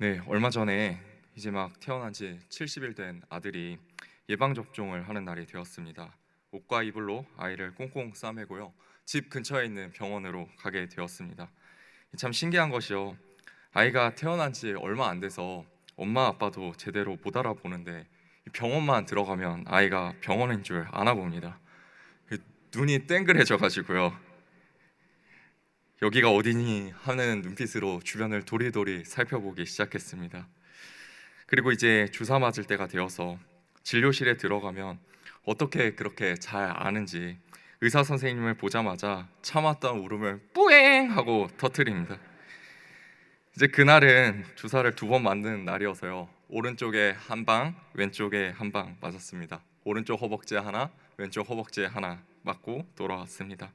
네, 얼마 전에 이제 막 태어난 지 70일 된 아들이 예방 접종을 하는 날이 되었습니다. 옷과 이불로 아이를 꽁꽁 싸매고요. 집 근처에 있는 병원으로 가게 되었습니다. 참 신기한 것이요. 아이가 태어난 지 얼마 안 돼서 엄마 아빠도 제대로 못 알아보는데 이 병원만 들어가면 아이가 병원인 줄 아나 봅니다. 눈이 땡그레져 가지고요. 여기가 어디니 하는 눈빛으로 주변을 도리도리 살펴보기 시작했습니다. 그리고 이제 주사 맞을 때가 되어서 진료실에 들어가면 어떻게 그렇게 잘 아는지 의사 선생님을 보자마자 참았던 울음을 뿌앵 하고 터뜨립니다. 이제 그날은 주사를 2번 맞는 날이어서요. 오른쪽에 한 방, 왼쪽에 한 방 맞았습니다. 오른쪽 허벅지에 하나, 왼쪽 허벅지에 하나 맞고 돌아왔습니다.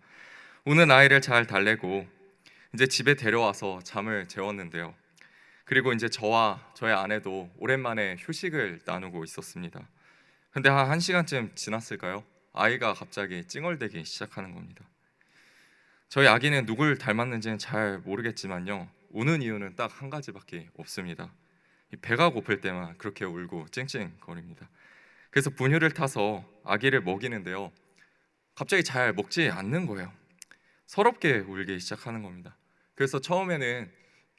우는 아이를 잘 달래고 이제 집에 데려와서 잠을 재웠는데요. 그리고 이제 저와 저의 아내도 오랜만에 휴식을 나누고 있었습니다. 근데 한 1시간쯤 지났을까요? 아이가 갑자기 찡얼대기 시작하는 겁니다. 저희 아기는 누굴 닮았는지는 잘 모르겠지만요, 우는 이유는 딱 한 가지밖에 없습니다. 이 배가 고플 때만 그렇게 울고 찡찡거립니다. 그래서 분유를 타서 아기를 먹이는데요, 갑자기 잘 먹지 않는 거예요. 서럽게 울기 시작하는 겁니다. 그래서 처음에는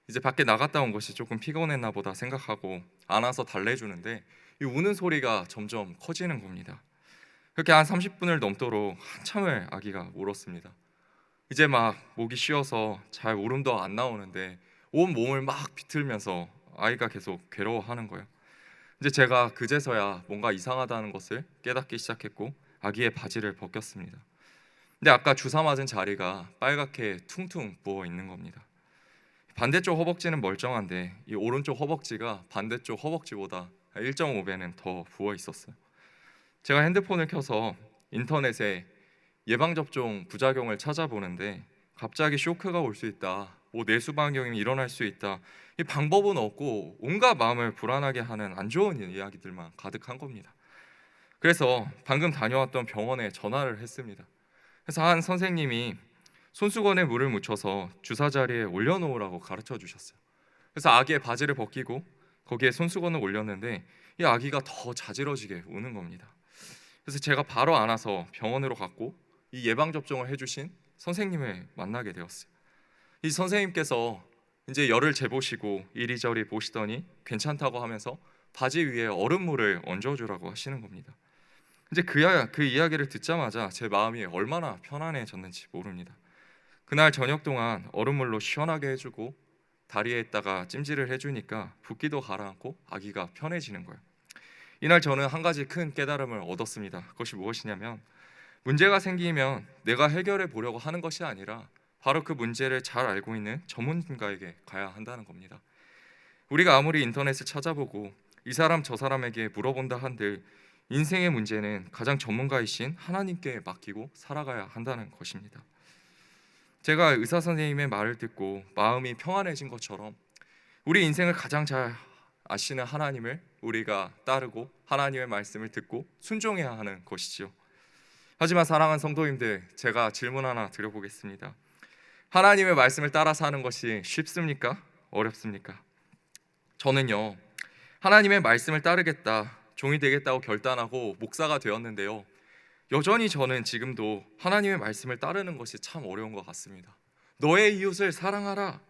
이제 밖에 나갔다 온 것이 조금 피곤했나 보다 생각하고 안아서 달래주는데 이 우는 소리가 점점 커지는 겁니다. 그렇게 한 30분을 넘도록 한참을 아기가 울었습니다. 이제 막 목이 쉬어서 잘 울음도 안 나오는데 온 몸을 막 비틀면서 아이가 계속 괴로워하는 거예요. 이제 제가 그제서야 뭔가 이상하다는 것을 깨닫기 시작했고 아기의 바지를 벗겼습니다. 근데 아까 주사 맞은 자리가 빨갛게 퉁퉁 부어 있는 겁니다. 반대쪽 허벅지는 멀쩡한데 이 오른쪽 허벅지가 반대쪽 허벅지보다 1.5배는 더 부어 있었어요. 제가 핸드폰을 켜서 인터넷에 예방접종 부작용을 찾아보는데 갑자기 쇼크가 올 수 있다, 뭐 뇌수방경이 일어날 수 있다, 이 방법은 없고 온갖 마음을 불안하게 하는 안 좋은 이야기들만 가득한 겁니다. 그래서 방금 다녀왔던 병원에 전화를 했습니다. 그래서 한 선생님이 손수건에 물을 묻혀서 주사 자리에 올려놓으라고 가르쳐 주셨어요. 그래서 아기의 바지를 벗기고 거기에 손수건을 올렸는데 이 아기가 더 자지러지게 우는 겁니다. 그래서 제가 바로 안아서 병원으로 갔고 이 예방 접종을 해주신 선생님을 만나게 되었어요. 이 선생님께서 이제 열을 재보시고 이리저리 보시더니 괜찮다고 하면서 바지 위에 얼음물을 얹어주라고 하시는 겁니다. 이제 그 이야기를 듣자마자 제 마음이 얼마나 편안해졌는지 모릅니다. 그날 저녁 동안 얼음물로 시원하게 해주고 다리에 있다가 찜질을 해주니까 붓기도 가라앉고 아기가 편해지는 거예요. 이날 저는 한 가지 큰 깨달음을 얻었습니다. 그것이 무엇이냐면 문제가 생기면 내가 해결해 보려고 하는 것이 아니라 바로 그 문제를 잘 알고 있는 전문가에게 가야 한다는 겁니다. 우리가 아무리 인터넷을 찾아보고 이 사람 저 사람에게 물어본다 한들 인생의 문제는 가장 전문가이신 하나님께 맡기고 살아가야 한다는 것입니다. 제가 의사 선생님의 말을 듣고 마음이 평안해진 것처럼 우리 인생을 가장 잘 아시는 하나님을 우리가 따르고 하나님의 말씀을 듣고 순종해야 하는 것이지요. 하지만 사랑하는 성도님들, 제가 질문 하나 드려보겠습니다. 하나님의 말씀을 따라 사는 것이 쉽습니까? 어렵습니까? 저는요, 하나님의 말씀을 따르겠다, 종이 되겠다고 결단하고 목사가 되었는데요, 여전히 저는 지금도 하나님의 말씀을 따르는 것이 참 어려운 것 같습니다. 너의 이웃을 사랑하라,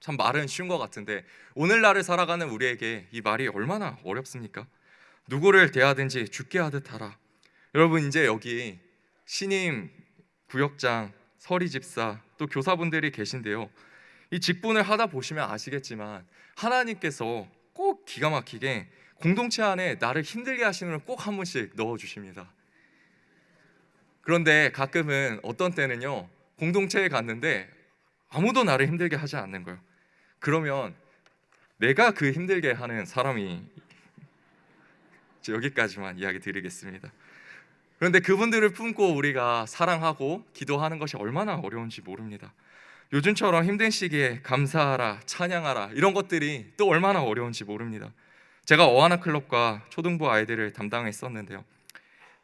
참 말은 쉬운 것 같은데 오늘날을 살아가는 우리에게 이 말이 얼마나 어렵습니까? 누구를 대하든지 죽게 하듯 하라. 여러분, 이제 여기 신임, 구역장, 서리 집사, 또 교사분들이 계신데요, 이 직분을 하다 보시면 아시겠지만 하나님께서 꼭 기가 막히게 공동체 안에 나를 힘들게 하시는 걸 꼭 한 번씩 넣어주십니다. 그런데 가끔은 어떤 때는요, 공동체에 갔는데 아무도 나를 힘들게 하지 않는 거예요. 그러면 내가 그 힘들게 하는 사람이, 여기까지만 이야기 드리겠습니다. 그런데 그분들을 품고 우리가 사랑하고 기도하는 것이 얼마나 어려운지 모릅니다. 요즘처럼 힘든 시기에 감사하라, 찬양하라, 이런 것들이 또 얼마나 어려운지 모릅니다. 제가 어하나 클럽과 초등부 아이들을 담당했었는데요,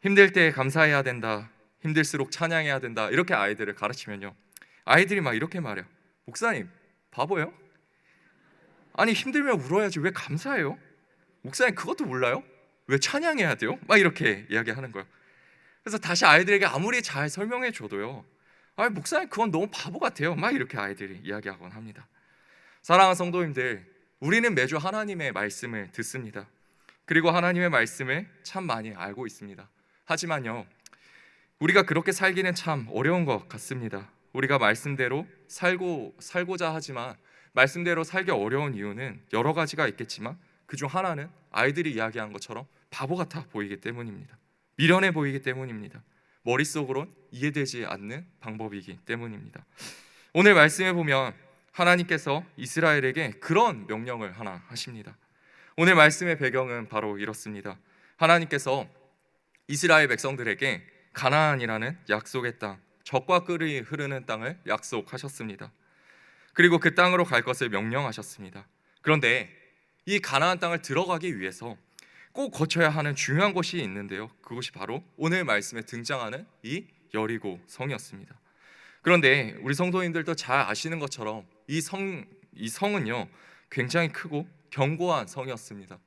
힘들 때 감사해야 된다, 힘들수록 찬양해야 된다, 이렇게 아이들을 가르치면요, 아이들이 막 이렇게 말해요. 목사님, 바보예요? 아니 힘들면 울어야지 왜 감사해요? 목사님 그것도 몰라요? 왜 찬양해야 돼요? 막 이렇게 이야기하는 거예요. 그래서 다시 아이들에게 아무리 잘 설명해 줘도요, 아니 목사님 그건 너무 바보 같아요, 막 이렇게 아이들이 이야기하곤 합니다. 사랑하는 성도님들, 우리는 매주 하나님의 말씀을 듣습니다. 그리고 하나님의 말씀을 참 많이 알고 있습니다. 하지만요, 우리가 그렇게 살기는 참 어려운 것 같습니다. 우리가 말씀대로 살고자 하지만 말씀대로 살기 어려운 이유는 여러 가지가 있겠지만 그중 하나는 아이들이 이야기한 것처럼 바보 같아 보이기 때문입니다. 미련해 보이기 때문입니다. 머릿속으론 이해되지 않는 방법이기 때문입니다. 오늘 말씀에 보면 하나님께서 이스라엘에게 그런 명령을 하나 하십니다. 오늘 말씀의 배경은 바로 이렇습니다. 하나님께서 이스라엘 백성들에게 가나안이라는 약속의 땅, 젖과 꿀이 흐르는 땅을 약속하셨습니다. 그리고 그 땅으로 갈 것을 명령하셨습니다. 그런데 이 가나안 땅을 들어가기 위해서 꼭 거쳐야 하는 중요한 곳이 있는데요, 그것이 바로 오늘 말씀에 등장하는 이 여리고 성이었습니다. 그런데 우리 성도님들도 잘 아시는 것처럼 이 성은요 굉장히 크고 견고한 성이었습니다.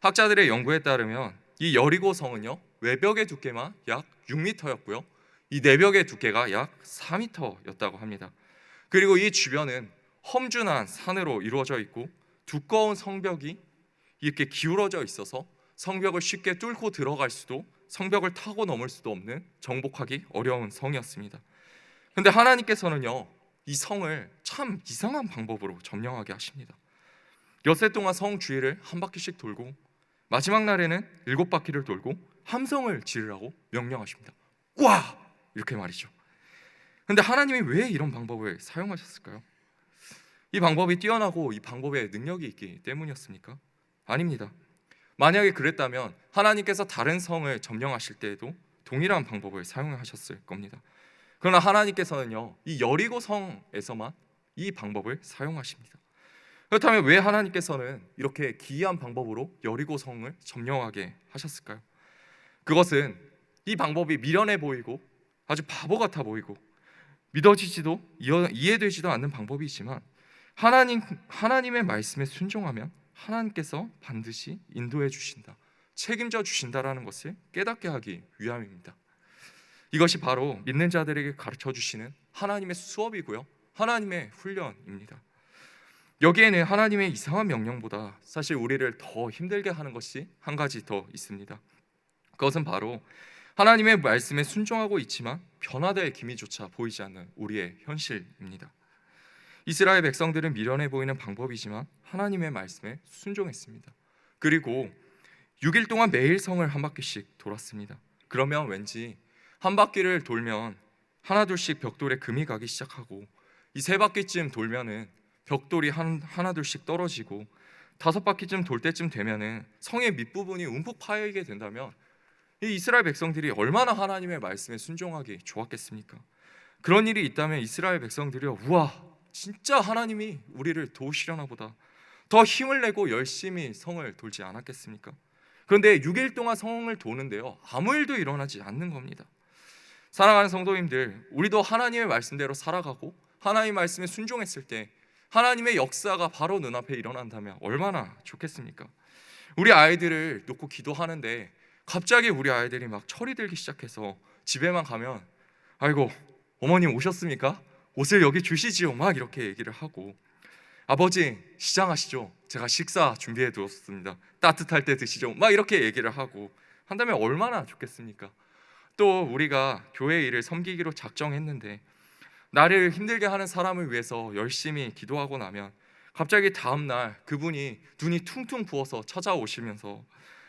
학자들의 연구에 따르면 이 여리고 성은요 외벽의 두께만 약 6m였고요, 이 내벽의 두께가 약 4m였다고 합니다. 그리고 이 주변은 험준한 산으로 이루어져 있고 두꺼운 성벽이 이렇게 기울어져 있어서 성벽을 쉽게 뚫고 들어갈 수도, 성벽을 타고 넘을 수도 없는 정복하기 어려운 성이었습니다. 그런데 하나님께서는요 이 성을 참 이상한 방법으로 점령하게 하십니다. 엿새 동안 성 주위를 한 바퀴씩 돌고 마지막 날에는 7바퀴를 돌고 함성을 지르라고 명령하십니다. 와! 이렇게 말이죠. 그런데 하나님이 왜 이런 방법을 사용하셨을까요? 이 방법이 뛰어나고 이 방법에 능력이 있기 때문이었습니까? 아닙니다. 만약에 그랬다면 하나님께서 다른 성을 점령하실 때에도 동일한 방법을 사용하셨을 겁니다. 그러나 하나님께서는요 이 여리고 성에서만 이 방법을 사용하십니다. 그렇다면 왜 하나님께서는 이렇게 기이한 방법으로 여리고 성을 점령하게 하셨을까요? 그것은 이 방법이 미련해 보이고 아주 바보 같아 보이고 믿어지지도 이해되지도 않는 방법이지만 하나님의 말씀에 순종하면 하나님께서 반드시 인도해 주신다, 책임져 주신다라는 것을 깨닫게 하기 위함입니다. 이것이 바로 믿는 자들에게 가르쳐 주시는 하나님의 수업이고요, 하나님의 훈련입니다. 여기에는 하나님의 이상한 명령보다 사실 우리를 더 힘들게 하는 것이 한 가지 더 있습니다. 그것은 바로 하나님의 말씀에 순종하고 있지만 변화될 기미조차 보이지 않는 우리의 현실입니다. 이스라엘 백성들은 미련해 보이는 방법이지만 하나님의 말씀에 순종했습니다. 그리고 6일 동안 매일 성을 한 바퀴씩 돌았습니다. 그러면 왠지 한 바퀴를 돌면 하나둘씩 벽돌에 금이 가기 시작하고 이 3바퀴쯤 돌면은 벽돌이 하나둘씩 떨어지고 5바퀴쯤 돌 때쯤 되면은 성의 밑부분이 움푹 파이게 된다면 이 이스라엘 백성들이 얼마나 하나님의 말씀에 순종하기 좋았겠습니까? 그런 일이 있다면 이스라엘 백성들이요, 우와 진짜 하나님이 우리를 도우시려나 보다, 더 힘을 내고 열심히 성을 돌지 않았겠습니까? 그런데 6일 동안 성을 도는데요 아무 일도 일어나지 않는 겁니다. 사랑하는 성도님들, 우리도 하나님의 말씀대로 살아가고 하나님의 말씀에 순종했을 때 하나님의 역사가 바로 눈앞에 일어난다면 얼마나 좋겠습니까? 우리 아이들을 놓고 기도하는데 갑자기 우리 아이들이 막 철이 들기 시작해서 집에만 가면 아이고 어머님 오셨습니까? 옷을 여기 주시지요, 막 이렇게 얘기를 하고, 아버지 시장하시죠, 제가 식사 준비해 두었습니다, 따뜻할 때 드시죠, 막 이렇게 얘기를 하고 한다면 얼마나 좋겠습니까? 또 우리가 교회 일을 섬기기로 작정했는데 나를 힘들게 하는 사람을 위해서 열심히 기도하고 나면 갑자기 다음날 그분이 눈이 퉁퉁 부어서 찾아오시면서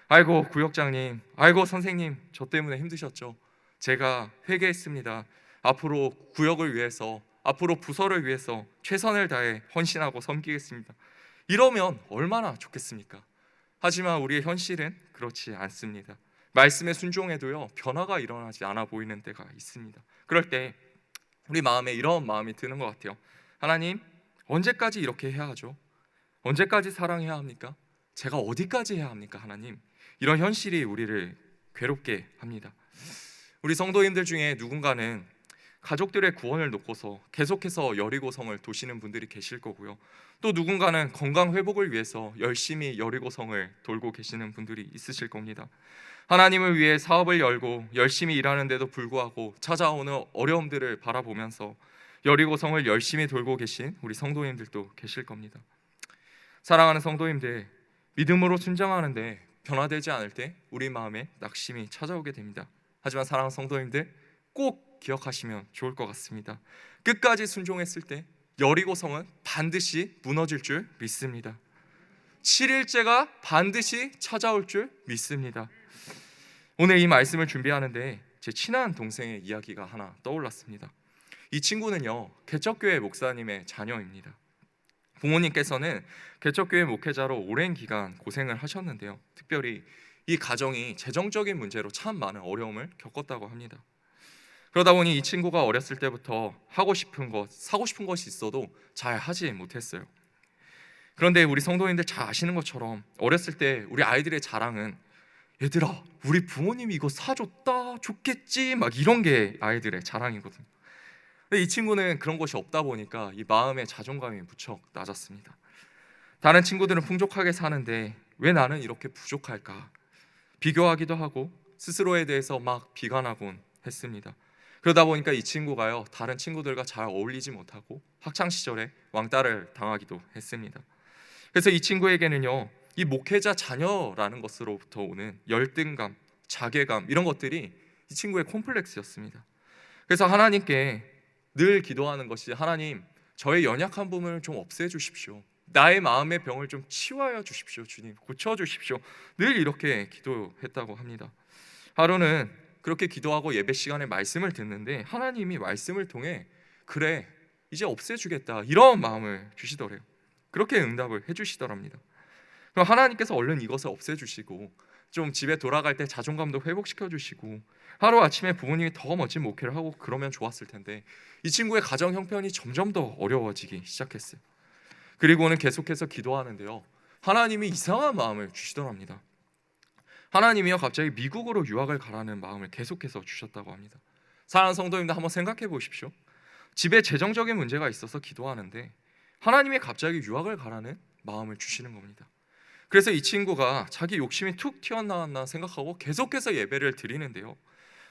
아이고 구역장님, 아이고 선생님, 저 때문에 힘드셨죠? 제가 회개했습니다. 앞으로 구역을 위해서, 앞으로 부서를 위해서 최선을 다해 헌신하고 섬기겠습니다. 이러면 얼마나 좋겠습니까? 하지만 우리의 현실은 그렇지 않습니다. 말씀에 순종해도요 변화가 일어나지 않아 보이는 때가 있습니다. 그럴 때 우리 마음에 이런 마음이 드는 것 같아요. 하나님, 언제까지 이렇게 해야 하죠? 언제까지 사랑해야 합니까? 제가 어디까지 해야 합니까? 하나님, 이런 현실이 우리를 괴롭게 합니다. 우리 성도님들 중에 누군가는 가족들의 구원을 놓고서 계속해서 여리고성을 도시는 분들이 계실 거고요. 또 누군가는 건강 회복을 위해서 열심히 여리고성을 돌고 계시는 분들이 있으실 겁니다. 하나님을 위해 사업을 열고 열심히 일하는데도 불구하고 찾아오는 어려움들을 바라보면서 여리고성을 열심히 돌고 계신 우리 성도님들도 계실 겁니다. 사랑하는 성도님들, 믿음으로 순종하는데 변화되지 않을 때 우리 마음에 낙심이 찾아오게 됩니다. 하지만 사랑하는 성도님들, 꼭 기억하시면 좋을 것 같습니다. 끝까지 순종했을 때 여리고성은 반드시 무너질 줄 믿습니다. 7일째가 반드시 찾아올 줄 믿습니다. 오늘 이 말씀을 준비하는데 제 친한 동생의 이야기가 하나 떠올랐습니다. 이 친구는요, 개척교회 목사님의 자녀입니다. 부모님께서는 개척교회 목회자로 오랜 기간 고생을 하셨는데요, 특별히 이 가정이 재정적인 문제로 참 많은 어려움을 겪었다고 합니다. 그러다 보니 이 친구가 어렸을 때부터 하고 싶은 것, 사고 싶은 것이 있어도 잘 하지 못했어요. 그런데 우리 성도님들 잘 아시는 것처럼 어렸을 때 우리 아이들의 자랑은 얘들아, 우리 부모님이 이거 사줬다, 좋겠지, 막 이런 게 아이들의 자랑이거든요. 근데 이 친구는 그런 것이 없다 보니까 이 마음의 자존감이 무척 낮았습니다. 다른 친구들은 풍족하게 사는데 왜 나는 이렇게 부족할까? 비교하기도 하고 스스로에 대해서 막 비관하곤 했습니다. 그러다 보니까 이 친구가요, 다른 친구들과 잘 어울리지 못하고 학창 시절에 왕따를 당하기도 했습니다. 그래서 이 친구에게는요, 이 목회자 자녀라는 것으로부터 오는 열등감, 자괴감, 이런 것들이 이 친구의 콤플렉스였습니다. 그래서 하나님께 늘 기도하는 것이, 하나님, 저의 연약한 부분을 좀 없애주십시오. 나의 마음의 병을 좀 치유하여 주십시오. 주님, 고쳐주십시오. 늘 이렇게 기도했다고 합니다. 하루는 그렇게 기도하고 예배 시간에 말씀을 듣는데 하나님이 말씀을 통해 그래, 이제 없애주겠다, 이런 마음을 주시더래요. 그렇게 응답을 해주시더랍니다. 그럼 하나님께서 얼른 이것을 없애주시고 좀 집에 돌아갈 때 자존감도 회복시켜 주시고 하루아침에 부모님이 더 멋진 목회를 하고 그러면 좋았을 텐데 이 친구의 가정 형편이 점점 더 어려워지기 시작했어요. 그리고는 계속해서 기도하는데요, 하나님이 이상한 마음을 주시더랍니다. 하나님이요, 갑자기 미국으로 유학을 가라는 마음을 계속해서 주셨다고 합니다. 사랑하는 성도님들, 한번 생각해 보십시오. 집에 재정적인 문제가 있어서 기도하는데 하나님이 갑자기 유학을 가라는 마음을 주시는 겁니다. 그래서 이 친구가 자기 욕심이 툭 튀어나왔나 생각하고 계속해서 예배를 드리는데요,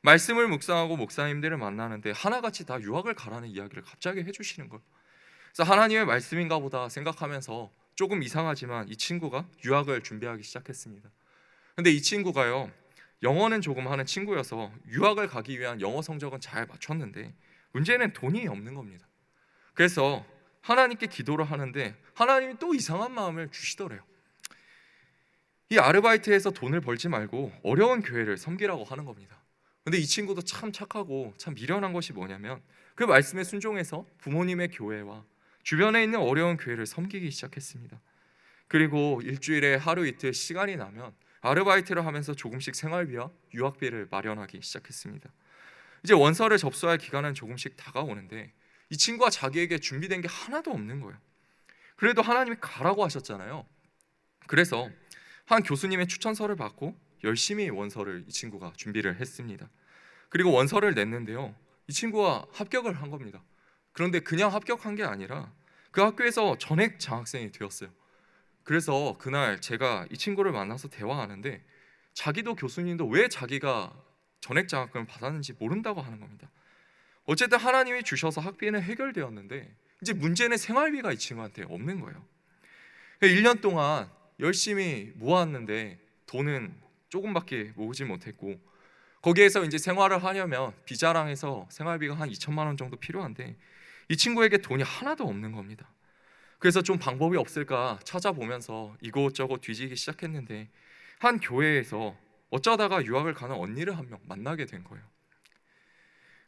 말씀을 묵상하고 목사님들을 만나는데 하나같이 다 유학을 가라는 이야기를 갑자기 해주시는 거예요. 그래서 하나님의 말씀인가 보다 생각하면서 조금 이상하지만 이 친구가 유학을 준비하기 시작했습니다. 근데 이 친구가요, 영어는 조금 하는 친구여서 유학을 가기 위한 영어 성적은 잘 맞췄는데 문제는 돈이 없는 겁니다. 그래서 하나님께 기도를 하는데 하나님이 또 이상한 마음을 주시더래요. 이 아르바이트에서 돈을 벌지 말고 어려운 교회를 섬기라고 하는 겁니다. 근데 이 친구도 참 착하고 참 미련한 것이 뭐냐면 그 말씀에 순종해서 부모님의 교회와 주변에 있는 어려운 교회를 섬기기 시작했습니다. 그리고 일주일에 하루 이틀 시간이 나면 아르바이트를 하면서 조금씩 생활비와 유학비를 마련하기 시작했습니다. 이제 원서를 접수할 기간은 조금씩 다가오는데 이 친구가 자기에게 준비된 게 하나도 없는 거예요. 그래도 하나님이 가라고 하셨잖아요. 그래서 한 교수님의 추천서를 받고 열심히 원서를 이 친구가 준비를 했습니다. 그리고 원서를 냈는데요, 이 친구가 합격을 한 겁니다. 그런데 그냥 합격한 게 아니라 그 학교에서 전액 장학생이 되었어요. 그래서 그날 제가 이 친구를 만나서 대화하는데 자기도 교수님도 왜 자기가 전액 장학금을 받았는지 모른다고 하는 겁니다. 어쨌든 하나님이 주셔서 학비는 해결되었는데 이제 문제는 생활비가 이 친구한테 없는 거예요. 1년 동안 열심히 모았는데 돈은 조금밖에 모으지 못했고 거기에서 이제 생활을 하려면 비자랑해서 생활비가 한 2천만 원 정도 필요한데 이 친구에게 돈이 하나도 없는 겁니다. 그래서 좀 방법이 없을까 찾아보면서 이곳저곳 뒤지기 시작했는데 한 교회에서 어쩌다가 유학을 가는 언니를 한 명 만나게 된 거예요.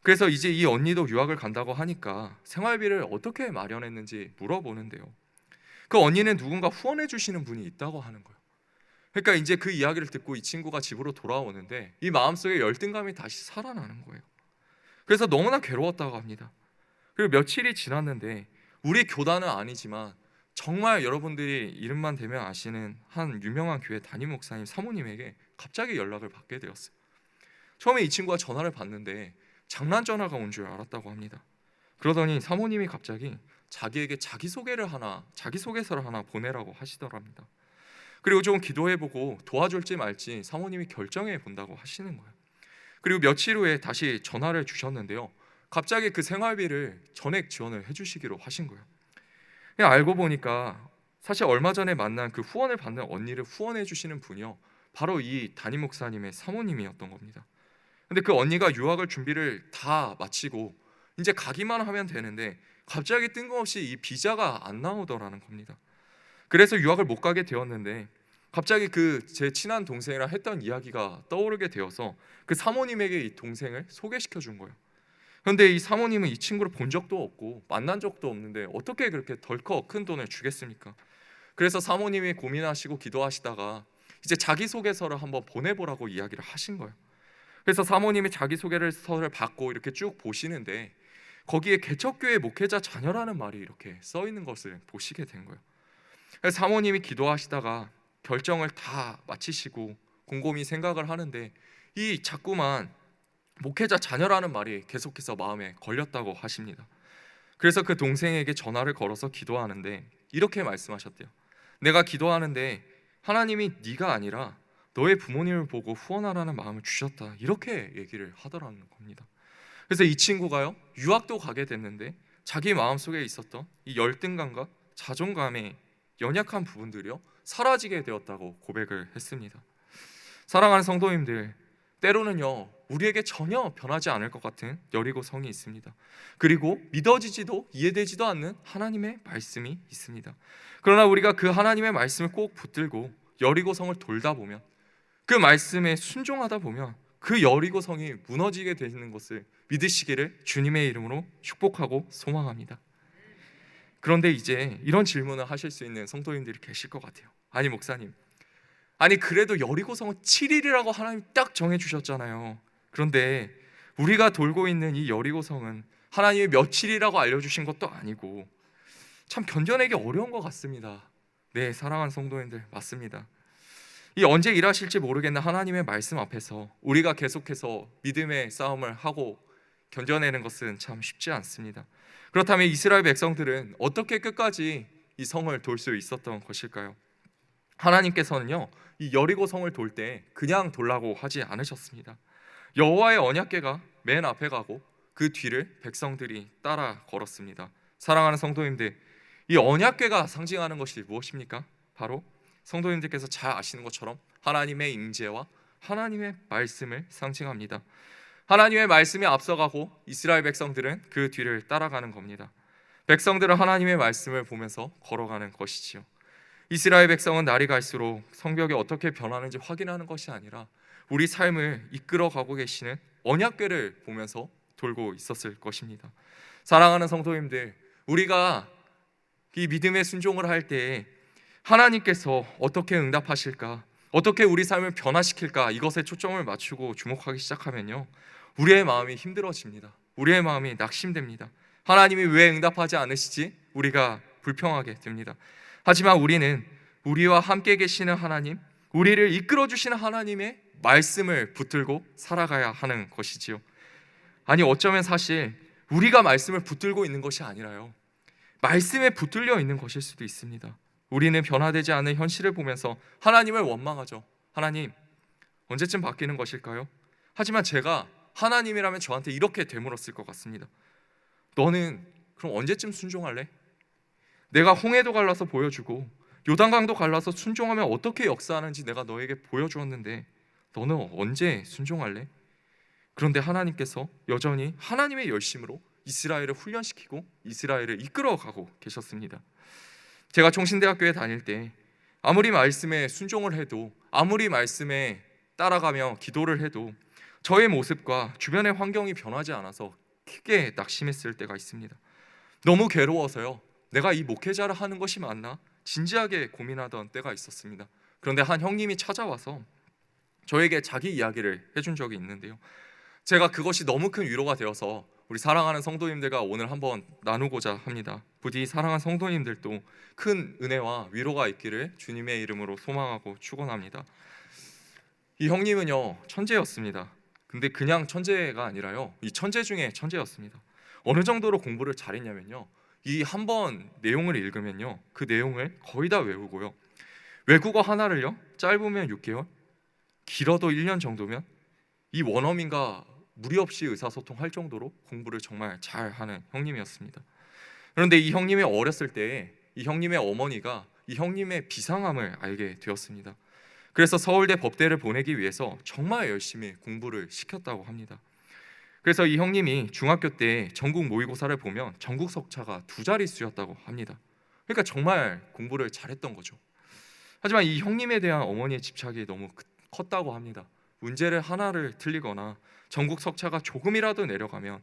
그래서 이제 이 언니도 유학을 간다고 하니까 생활비를 어떻게 마련했는지 물어보는데요, 그 언니는 누군가 후원해 주시는 분이 있다고 하는 거예요. 그러니까 이제 그 이야기를 듣고 이 친구가 집으로 돌아오는데 이 마음속에 열등감이 다시 살아나는 거예요. 그래서 너무나 괴로웠다고 합니다. 그리고 며칠이 지났는데 우리 교단은 아니지만 정말 여러분들이 이름만 대면 아시는 한 유명한 교회 담임 목사님 사모님에게 갑자기 연락을 받게 되었어요. 처음에 이 친구가 전화를 받는데 장난 전화가 온 줄 알았다고 합니다. 그러더니 사모님이 갑자기 자기에게 자기소개서를 하나 보내라고 하시더랍니다. 그리고 좀 기도해보고 도와줄지 말지 사모님이 결정해 본다고 하시는 거예요. 그리고 며칠 후에 다시 전화를 주셨는데요, 갑자기 그 생활비를 전액 지원을 해주시기로 하신 거예요. 그냥 알고 보니까 사실 얼마 전에 만난 그 후원을 받는 언니를 후원해 주시는 분이요, 바로 이 담임 목사님의 사모님이었던 겁니다. 근데 그 언니가 유학을 준비를 다 마치고 이제 가기만 하면 되는데 갑자기 뜬금없이 이 비자가 안 나오더라는 겁니다. 그래서 유학을 못 가게 되었는데 갑자기 그 제 친한 동생이랑 했던 이야기가 떠오르게 되어서 그 사모님에게 이 동생을 소개시켜 준 거예요. 그런데 이 사모님은 이 친구를 본 적도 없고 만난 적도 없는데 어떻게 그렇게 덜컥 큰 돈을 주겠습니까? 그래서 사모님이 고민하시고 기도하시다가 이제 자기소개서를 한번 보내보라고 이야기를 하신 거예요. 그래서 사모님이 자기소개서를 받고 이렇게 쭉 보시는데 거기에 개척교회 목회자 자녀라는 말이 이렇게 써 있는 것을 보시게 된 거예요. 그래서 사모님이 기도하시다가 결정을 다 마치시고 곰곰이 생각을 하는데 이 자꾸만 목회자 자녀라는 말이 계속해서 마음에 걸렸다고 하십니다. 그래서 그 동생에게 전화를 걸어서 기도하는데 이렇게 말씀하셨대요. 내가 기도하는데 하나님이 네가 아니라 너의 부모님을 보고 후원하라는 마음을 주셨다, 이렇게 얘기를 하더라는 겁니다. 그래서 이 친구가요, 유학도 가게 됐는데 자기 마음속에 있었던 이 열등감과 자존감의 연약한 부분들이요 사라지게 되었다고 고백을 했습니다. 사랑하는 성도님들, 때로는요 우리에게 전혀 변하지 않을 것 같은 여리고성이 있습니다. 그리고 믿어지지도 이해되지도 않는 하나님의 말씀이 있습니다. 그러나 우리가 그 하나님의 말씀을 꼭 붙들고 여리고성을 돌다 보면, 그 말씀에 순종하다 보면 그 여리고성이 무너지게 되는 것을 믿으시기를 주님의 이름으로 축복하고 소망합니다. 그런데 이제 이런 질문을 하실 수 있는 성도님들이 계실 것 같아요. 아니 목사님, 아니 그래도 여리고성은 7일이라고 하나님 딱 정해주셨잖아요. 그런데 우리가 돌고 있는 이 여리고성은 하나님이 며칠이라고 알려주신 것도 아니고 참 견뎌내기 어려운 것 같습니다. 네, 사랑하는 성도님들, 맞습니다. 이 언제 일하실지 모르겠는 하나님의 말씀 앞에서 우리가 계속해서 믿음의 싸움을 하고 견뎌내는 것은 참 쉽지 않습니다. 그렇다면 이스라엘 백성들은 어떻게 끝까지 이 성을 돌 수 있었던 것일까요? 하나님께서는요 이 여리고 성을 돌 때 그냥 돌라고 하지 않으셨습니다. 여호와의 언약궤가 맨 앞에 가고 그 뒤를 백성들이 따라 걸었습니다. 사랑하는 성도님들, 이 언약궤가 상징하는 것이 무엇입니까? 바로 성도님들께서 잘 아시는 것처럼 하나님의 임재와 하나님의 말씀을 상징합니다. 하나님의 말씀이 앞서가고 이스라엘 백성들은 그 뒤를 따라가는 겁니다. 백성들은 하나님의 말씀을 보면서 걸어가는 것이지요. 이스라엘 백성은 날이 갈수록 성벽이 어떻게 변하는지 확인하는 것이 아니라 우리 삶을 이끌어가고 계시는 언약궤를 보면서 돌고 있었을 것입니다. 사랑하는 성도님들, 우리가 이 믿음의 순종을 할 때 하나님께서 어떻게 응답하실까, 어떻게 우리 삶을 변화시킬까, 이것에 초점을 맞추고 주목하기 시작하면요 우리의 마음이 힘들어집니다. 우리의 마음이 낙심됩니다. 하나님이 왜 응답하지 않으시지? 우리가 불평하게 됩니다. 하지만 우리는 우리와 함께 계시는 하나님, 우리를 이끌어 주시는 하나님의 말씀을 붙들고 살아가야 하는 것이지요. 아니 어쩌면 사실 우리가 말씀을 붙들고 있는 것이 아니라요 말씀에 붙들려 있는 것일 수도 있습니다. 우리는 변화되지 않는 현실을 보면서 하나님을 원망하죠. 하나님, 언제쯤 바뀌는 것일까요? 하지만 제가 하나님이라면 저한테 이렇게 되물었을 것 같습니다. 너는 그럼 언제쯤 순종할래? 내가 홍해도 갈라서 보여주고 요단강도 갈라서 순종하면 어떻게 역사하는지 내가 너에게 보여주었는데 너는 언제 순종할래? 그런데 하나님께서 여전히 하나님의 열심으로 이스라엘을 훈련시키고 이스라엘을 이끌어가고 계셨습니다. 제가 총신대학교에 다닐 때 아무리 말씀에 순종을 해도, 아무리 말씀에 따라가며 기도를 해도 저의 모습과 주변의 환경이 변하지 않아서 크게 낙심했을 때가 있습니다. 너무 괴로워서요 내가 이 목회자를 하는 것이 맞나? 진지하게 고민하던 때가 있었습니다. 그런데 한 형님이 찾아와서 저에게 자기 이야기를 해준 적이 있는데요 제가 그것이 너무 큰 위로가 되어서 우리 사랑하는 성도님들과 오늘 한번 나누고자 합니다. 부디 사랑하는 성도님들도 큰 은혜와 위로가 있기를 주님의 이름으로 소망하고 축원합니다. 이 형님은요 천재였습니다. 근데 그냥 천재가 아니라요, 이 천재 중에 천재였습니다. 어느 정도로 공부를 잘했냐면요, 이 한 번 내용을 읽으면요 그 내용을 거의 다 외우고요, 외국어 하나를요 짧으면 6개월, 길어도 1년 정도면 이 원어민과 무리 없이 의사소통할 정도로 공부를 정말 잘하는 형님이었습니다. 그런데 이 형님이 어렸을 때 이 형님의 어머니가 이 형님의 비상함을 알게 되었습니다. 그래서 서울대 법대를 보내기 위해서 정말 열심히 공부를 시켰다고 합니다. 그래서 이 형님이 중학교 때 전국 모의고사를 보면 전국 석차가 2자릿수였다고 합니다. 그러니까 정말 공부를 잘했던 거죠. 하지만 이 형님에 대한 어머니의 집착이 너무 컸다고 합니다. 문제를 하나를 틀리거나 전국 석차가 조금이라도 내려가면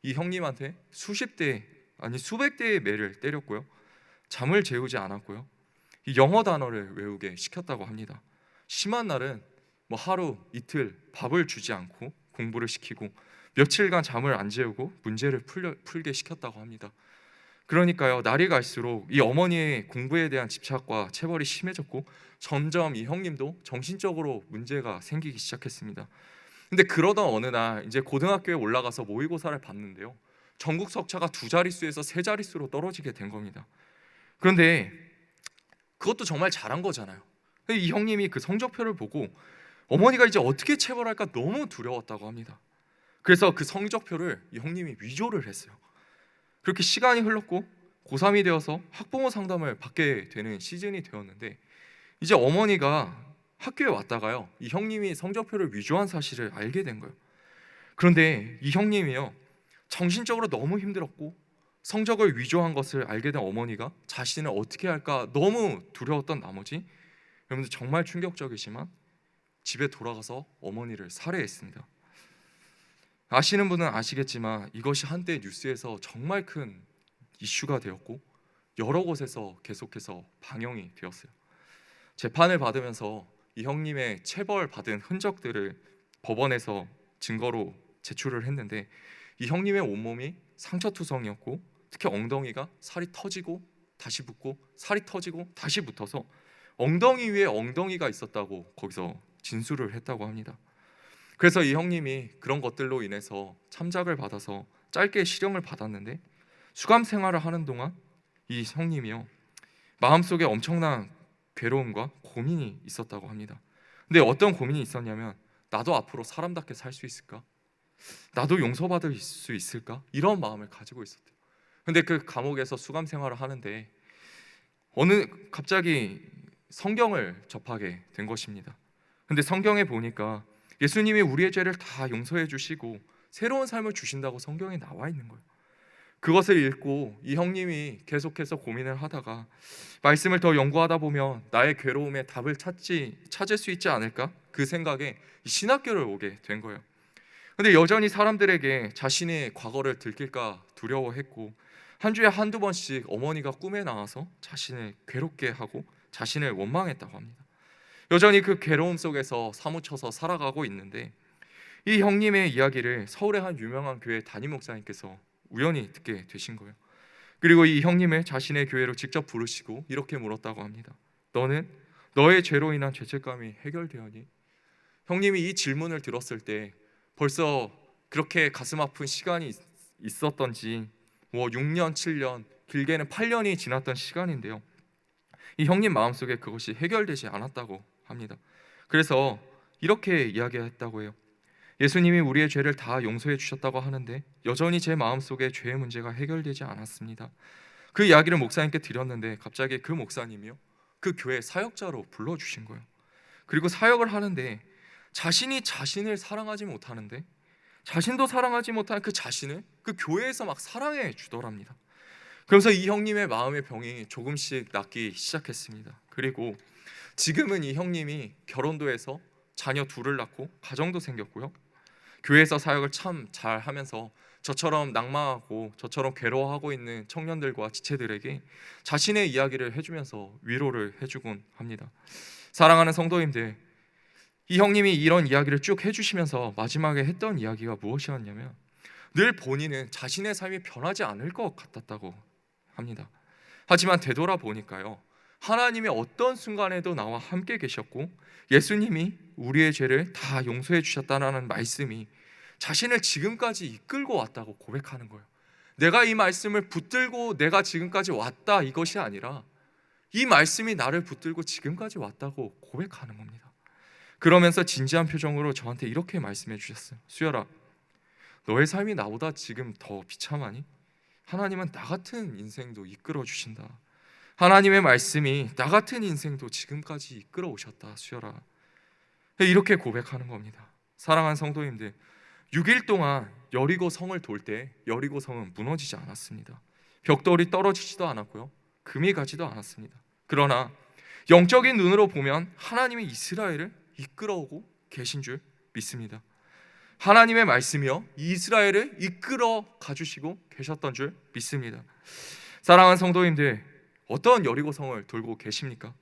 이 형님한테 수십 대 아니 수백 대의 매를 때렸고요, 잠을 재우지 않았고요, 이 영어 단어를 외우게 시켰다고 합니다. 심한 날은 뭐 하루 이틀 밥을 주지 않고 공부를 시키고 며칠간 잠을 안 재우고 문제를 풀게 시켰다고 합니다. 그러니까요, 날이 갈수록 이 어머니의 공부에 대한 집착과 체벌이 심해졌고 점점 이 형님도 정신적으로 문제가 생기기 시작했습니다. 근데 그러던 어느 날 이제 고등학교에 올라가서 모의고사를 봤는데요, 전국 석차가 2자릿수에서 3자릿수로 떨어지게 된 겁니다. 그런데 그것도 정말 잘한 거잖아요. 이 형님이 그 성적표를 보고 어머니가 이제 어떻게 체벌할까 너무 두려웠다고 합니다. 그래서 그 성적표를 이 형님이 위조를 했어요. 그렇게 시간이 흘렀고 고3이 되어서 학부모 상담을 받게 되는 시즌이 되었는데, 이제 어머니가 학교에 왔다가요 이 형님이 성적표를 위조한 사실을 알게 된 거예요. 그런데 이 형님이요 정신적으로 너무 힘들었고 성적을 위조한 것을 알게 된 어머니가 자신을 어떻게 할까 너무 두려웠던 나머지, 여러분들 정말 충격적이지만 집에 돌아가서 어머니를 살해했습니다. 아시는 분은 아시겠지만 이것이 한때 뉴스에서 정말 큰 이슈가 되었고 여러 곳에서 계속해서 방영이 되었어요. 재판을 받으면서 이 형님의 체벌받은 흔적들을 법원에서 증거로 제출을 했는데, 이 형님의 온몸이 상처투성이었고 특히 엉덩이가 살이 터지고 다시 붙고 살이 터지고 다시 붙어서 엉덩이 위에 엉덩이가 있었다고 거기서 진술을 했다고 합니다. 그래서 이 형님이 그런 것들로 인해서 참작을 받아서 짧게 실형을 받았는데, 수감 생활을 하는 동안 이 형님이요 마음속에 엄청난 괴로움과 고민이 있었다고 합니다. 근데 어떤 고민이 있었냐면, 나도 앞으로 사람답게 살 수 있을까? 나도 용서받을 수 있을까? 이런 마음을 가지고 있었대요. 근데 그 감옥에서 수감 생활을 하는데 갑자기 성경을 접하게 된 것입니다. 근데 성경에 보니까 예수님이 우리의 죄를 다 용서해 주시고 새로운 삶을 주신다고 성경에 나와 있는 거예요. 그것을 읽고 이 형님이 계속해서 고민을 하다가 말씀을 더 연구하다 보면 나의 괴로움에 답을 찾을 수 있지 않을까? 그 생각에 신학교를 오게 된 거예요. 근데 여전히 사람들에게 자신의 과거를 들킬까 두려워했고 한 주에 한두 번씩 어머니가 꿈에 나와서 자신을 괴롭게 하고 자신을 원망했다고 합니다. 여전히 그 괴로움 속에서 사무쳐서 살아가고 있는데, 이 형님의 이야기를 서울의 한 유명한 교회 담임 목사님께서 우연히 듣게 되신 거예요. 그리고 이 형님을 자신의 교회로 직접 부르시고 이렇게 물었다고 합니다. 너는 너의 죄로 인한 죄책감이 해결되었니? 형님이 이 질문을 들었을 때 벌써 그렇게 가슴 아픈 시간이 있었던지 6년, 7년, 길게는 8년이 지났던 시간인데요, 이 형님 마음속에 그것이 해결되지 않았다고 합니다. 그래서 이렇게 이야기했다고 해요. 예수님이 우리의 죄를 다 용서해 주셨다고 하는데 여전히 제 마음속에 죄의 문제가 해결되지 않았습니다. 그 이야기를 목사님께 드렸는데 갑자기 그 목사님이요 그 교회 사역자로 불러주신 거예요. 그리고 사역을 하는데 자신이 자신을 사랑하지 못하는데 자신도 사랑하지 못하는 그 자신을 그 교회에서 막 사랑해 주더랍니다. 그러면서 이 형님의 마음의 병이 조금씩 낫기 시작했습니다. 그리고 지금은 이 형님이 결혼도 해서 자녀 둘을 낳고 가정도 생겼고요, 교회에서 사역을 참 잘하면서 저처럼 낙마하고 저처럼 괴로워하고 있는 청년들과 지체들에게 자신의 이야기를 해주면서 위로를 해주곤 합니다. 사랑하는 성도님들, 이 형님이 이런 이야기를 쭉 해주시면서 마지막에 했던 이야기가 무엇이었냐면 늘 본인은 자신의 삶이 변하지 않을 것 같았다고 합니다. 하지만 되돌아보니까요 하나님이 어떤 순간에도 나와 함께 계셨고 예수님이 우리의 죄를 다 용서해 주셨다는 말씀이 자신을 지금까지 이끌고 왔다고 고백하는 거예요. 내가 이 말씀을 붙들고 내가 지금까지 왔다 이것이 아니라 이 말씀이 나를 붙들고 지금까지 왔다고 고백하는 겁니다. 그러면서 진지한 표정으로 저한테 이렇게 말씀해 주셨어요. 수열아, 너의 삶이 나보다 지금 더 비참하니? 하나님은 나 같은 인생도 이끌어 주신다. 하나님의 말씀이 나 같은 인생도 지금까지 이끌어 오셨다. 수열아, 이렇게 고백하는 겁니다. 사랑하는 성도님들, 6일 동안 여리고 성을 돌 때 여리고 성은 무너지지 않았습니다. 벽돌이 떨어지지도 않았고요, 금이 가지도 않았습니다. 그러나 영적인 눈으로 보면 하나님이 이스라엘을 이끌어오고 계신 줄 믿습니다. 하나님의 말씀이요 이스라엘을 이끌어 가주시고 계셨던 줄 믿습니다. 사랑하는 성도님들, 어떤 여리고 성을 돌고 계십니까?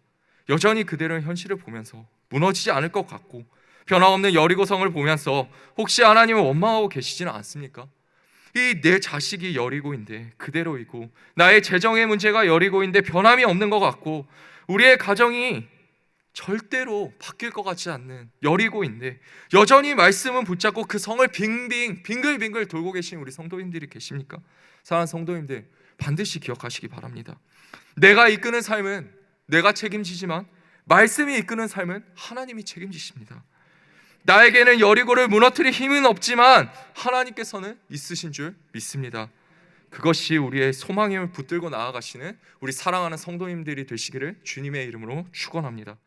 여전히 그대로의 현실을 보면서 무너지지 않을 것 같고 변함없는 여리고 성을 보면서 혹시 하나님을 원망하고 계시지는 않습니까? 이 내 자식이 여리고인데 그대로이고 나의 재정의 문제가 여리고인데 변함이 없는 것 같고 우리의 가정이 절대로 바뀔 것 같지 않는 여리고인데 여전히 말씀은 붙잡고 그 성을 빙글빙글 돌고 계신 우리 성도님들이 계십니까? 사랑하는 성도님들, 반드시 기억하시기 바랍니다. 내가 이끄는 삶은 내가 책임지지만 말씀이 이끄는 삶은 하나님이 책임지십니다. 나에게는 여리고를 무너뜨릴 힘은 없지만 하나님께서는 있으신 줄 믿습니다. 그것이 우리의 소망의 힘을 붙들고 나아가시는 우리 사랑하는 성도님들이 되시기를 주님의 이름으로 축원합니다.